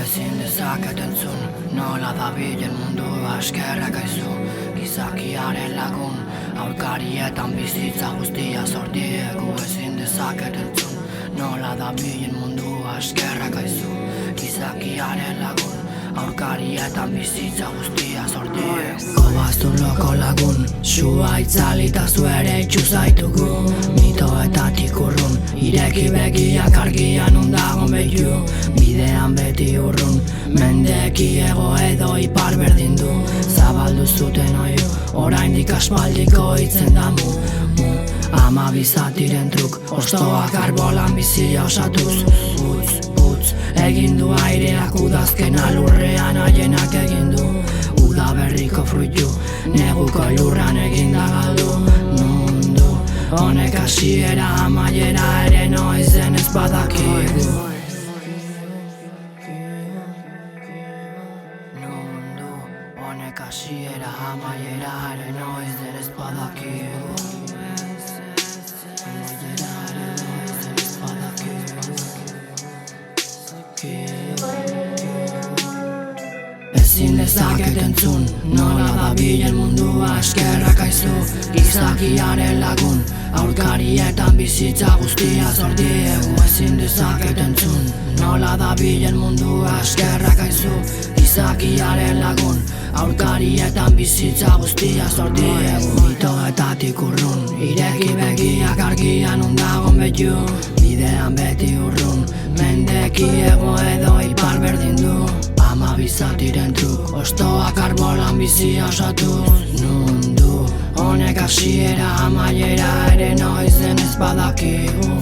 Ezin dezaket entzun, nola dabilen mundua eskerrak aizu. Gizakiaren lagun, aurkarietan bizitza guztia zordiegu. Ezin dezaket entzun, nola dabilen mundua eskerrak aizu. Gizakiaren lagun, aurkarietan bizitza guztia zordiegu. Kobaztu loko lagun, sua itzalita zuere itxuzaitugu. Mitoetatik urrun, ireki begiak argian undagon behiu. Bidean beti urrun, mendekiego edo ipar berdin du. Zabaldu zuten oiu, oraindik aspaldiko hitzen damu. Ama bizatiren truk, ostoak arbolan bizia osatuz. Putz, egin du aireak udazken alurrean haienak egin du. Udaberriko fruitu, neguko lurran egin da galdu. Mundu, honek hasiera amaiera ere noizen ez badakigu. Mundu, honek hasiera amaiera ere noizen ez badakigu. Ezin dezaket entzun, nola dabilen mundua eskerrak aizu. Gizakiaren lagun, aurkarietan bizitza guztia zordiegu. Ezin dezaket entzun, nola dabilen mundua eskerrak aizu. Gizakiaren lagun, aurkarietan bizitza guztia zordiegu. Mitoetatik urrun, ireki begiak argian undagon behiu. Bidean beti urrun, mendekiego edo ipar berdin du. Ama bizatiren truk, ostoak arbolan bizia osatuz. Mundu, honek hasiera amaiera ere noizen ez badakigu.